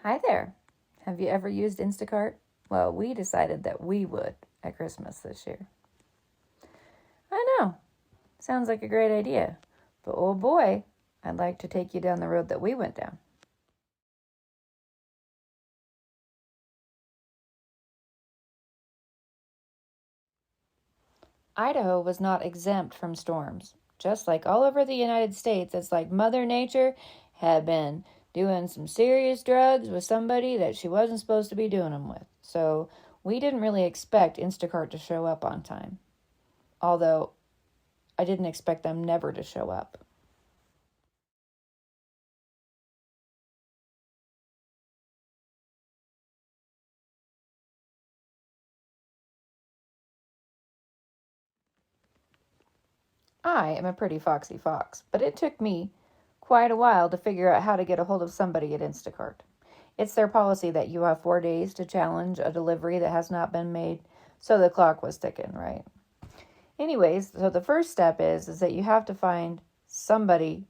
Hi there. Have you ever used Instacart? Well, we decided that we would at Christmas this year. I know. Sounds like a great idea. But oh boy, I'd like to take you down the road that we went down. Idaho was not exempt from storms. Just like all over the United States, it's like Mother Nature had been doing some serious drugs with somebody that she wasn't supposed to be doing them with. So we didn't really expect Instacart to show up on time. Although I didn't expect them never to show up. I am a pretty foxy fox, but it took me quite a while to figure out how to get a hold of somebody at Instacart. It's their policy that you have 4 days to challenge a delivery that has not been made, so the clock was ticking, right? Anyways, so the first step is that you have to find somebody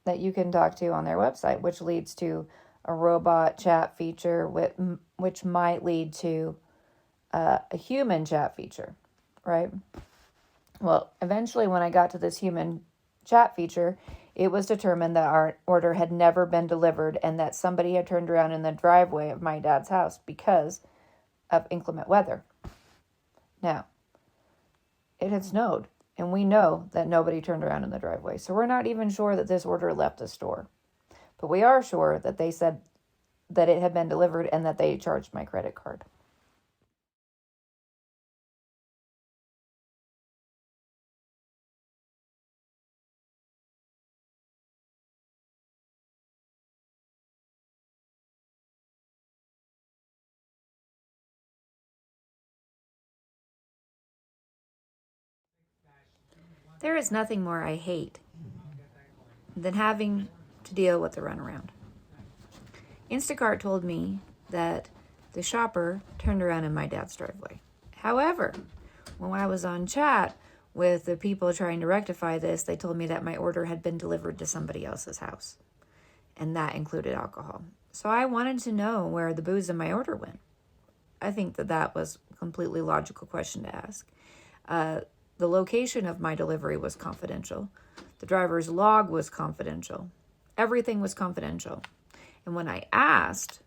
that you can talk to on their website, which leads to a robot chat feature, which might lead to a human chat feature, right? Well, eventually, when I got to this human chat feature, it was determined that our order had never been delivered and that somebody had turned around in the driveway of my dad's house because of inclement weather. Now, it had snowed, and we know that nobody turned around in the driveway, so we're not even sure that this order left the store. But we are sure that they said that it had been delivered and that they charged my credit card. There is nothing more I hate than having to deal with the runaround. Instacart told me that the shopper turned around in my dad's driveway. However, when I was on chat with the people trying to rectify this, they told me that my order had been delivered to somebody else's house, and that included alcohol. So I wanted to know where the booze in my order went. I think that was a completely logical question to ask. The location of my delivery was confidential. The driver's log was confidential. Everything was confidential. And when I asked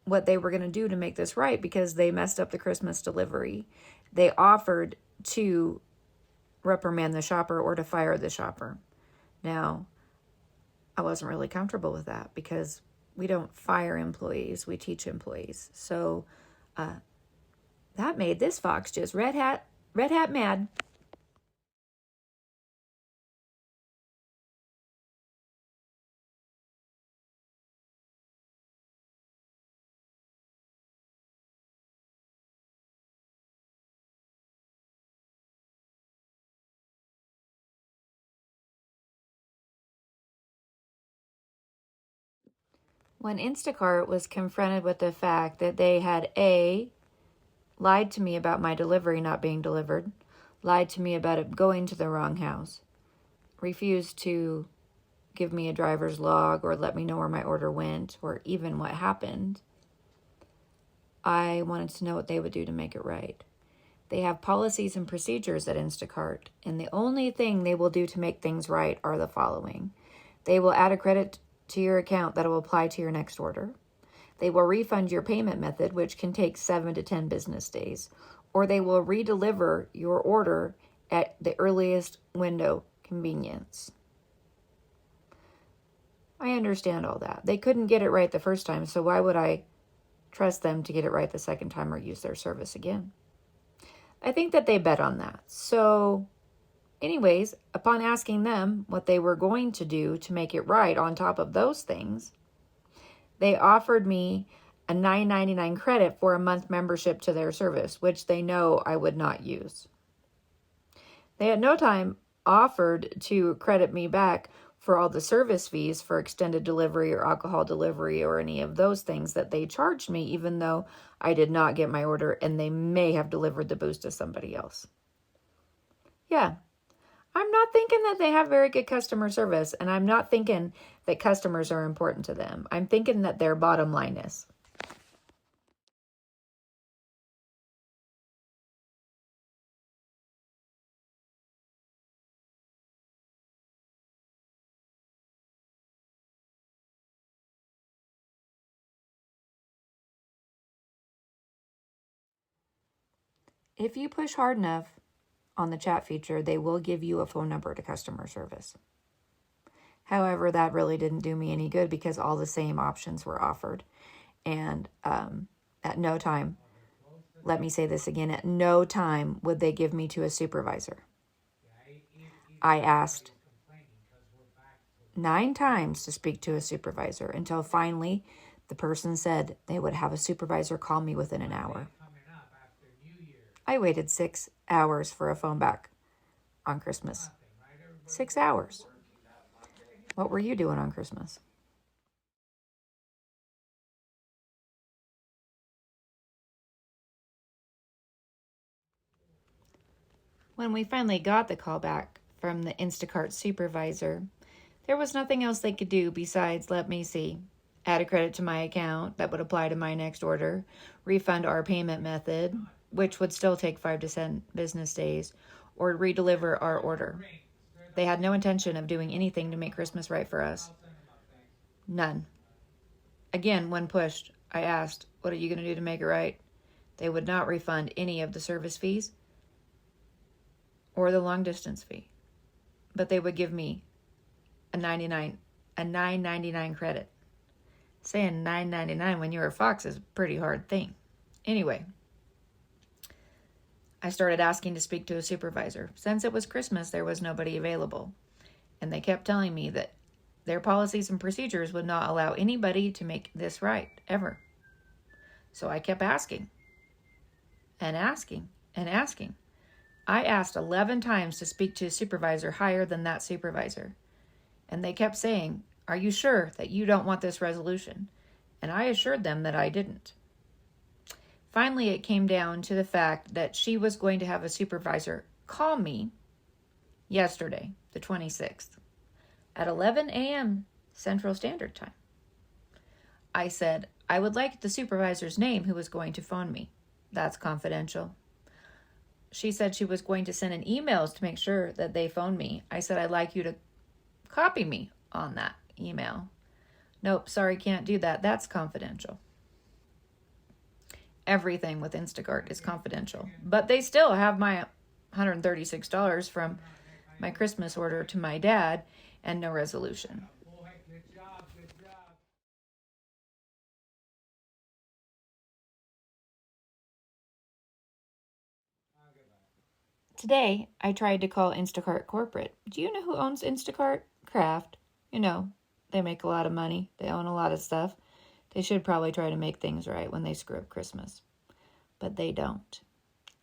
what they were going to do to make this right, because they messed up the Christmas delivery, they offered to reprimand the shopper or to fire the shopper. Now, I wasn't really comfortable with that because we don't fire employees, we teach employees. So that made this fox just red hat mad. When Instacart was confronted with the fact that they had lied to me about my delivery not being delivered, lied to me about it going to the wrong house, refused to give me a driver's log or let me know where my order went or even what happened, I wanted to know what they would do to make it right. They have policies and procedures at Instacart, and the only thing they will do to make things right are the following. They will add a credit to your account that will apply to your next order. They will refund your payment method, which can take 7 to 10 business days, or they will redeliver your order at the earliest window convenience. I understand all that. They couldn't get it right the first time, so why would I trust them to get it right the second time or use their service again? I think that they bet on that. So anyways, upon asking them what they were going to do to make it right on top of those things, they offered me a $9.99 credit for a month membership to their service, which they know I would not use. They at no time offered to credit me back for all the service fees for extended delivery or alcohol delivery or any of those things that they charged me, even though I did not get my order and they may have delivered the booze to somebody else. Yeah, I'm not thinking that they have very good customer service, and I'm not thinking that customers are important to them. I'm thinking that their bottom line is. If you push hard enough on the chat feature, they will give you a phone number to customer service. However, that really didn't do me any good because all the same options were offered. And at no time, let me say this again, at no time would they give me to a supervisor. I asked 9 times to speak to a supervisor until finally the person said they would have a supervisor call me within an hour. I waited 6 hours for a phone back on Christmas. 6 hours. What were you doing on Christmas? When we finally got the call back from the Instacart supervisor, there was nothing else they could do besides let me see, add a credit to my account that would apply to my next order, refund our payment method, which would still take 5 to 10 business days, or redeliver our order. They had no intention of doing anything to make Christmas right for us. None. Again, when pushed, I asked, what are you going to do to make it right? They would not refund any of the service fees or the long distance fee, but they would give me a $9.99 credit. Saying $9.99 when you're a Fox is a pretty hard thing. Anyway, I started asking to speak to a supervisor. Since it was Christmas, there was nobody available. And they kept telling me that their policies and procedures would not allow anybody to make this right, ever. So I kept asking and asking and asking. I asked 11 times to speak to a supervisor higher than that supervisor. And they kept saying, are you sure that you don't want this resolution? And I assured them that I didn't. Finally, it came down to the fact that she was going to have a supervisor call me yesterday, the 26th, at 11 a.m. Central Standard Time. I said, I would like the supervisor's name who was going to phone me. That's confidential. She said she was going to send an emails to make sure that they phone me. I said, I'd like you to copy me on that email. Nope, sorry, can't do that. That's confidential. Everything with Instacart is confidential. But they still have my $136 from my Christmas order to my dad and no resolution. Today, I tried to call Instacart corporate. Do you know who owns Instacart? Kraft. You know, they make a lot of money. They own a lot of stuff. They should probably try to make things right when they screw up Christmas. But they don't.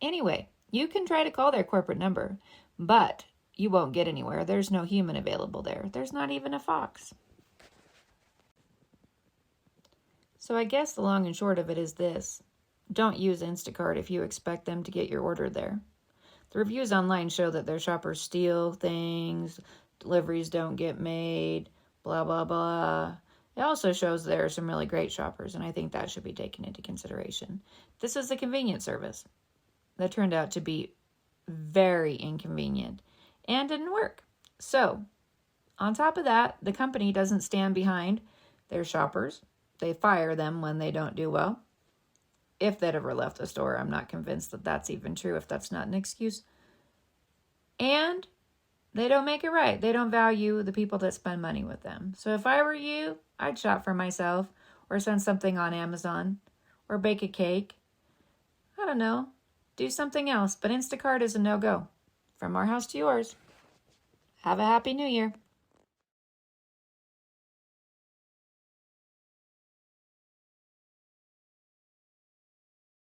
Anyway, you can try to call their corporate number, but you won't get anywhere. There's no human available there. There's not even a Fox. So I guess the long and short of it is this. Don't use Instacart if you expect them to get your order there. The reviews online show that their shoppers steal things, deliveries don't get made, blah, blah, blah. It also shows there are some really great shoppers, and I think that should be taken into consideration. This is a convenience service that turned out to be very inconvenient and didn't work. So, on top of that, the company doesn't stand behind their shoppers. They fire them when they don't do well. If they'd ever left the store, I'm not convinced that that's even true, if that's not an excuse. And they don't make it right. They don't value the people that spend money with them. So if I were you, I'd shop for myself or send something on Amazon or bake a cake. I don't know. Do something else. But Instacart is a no-go. From our house to yours. Have a happy new year.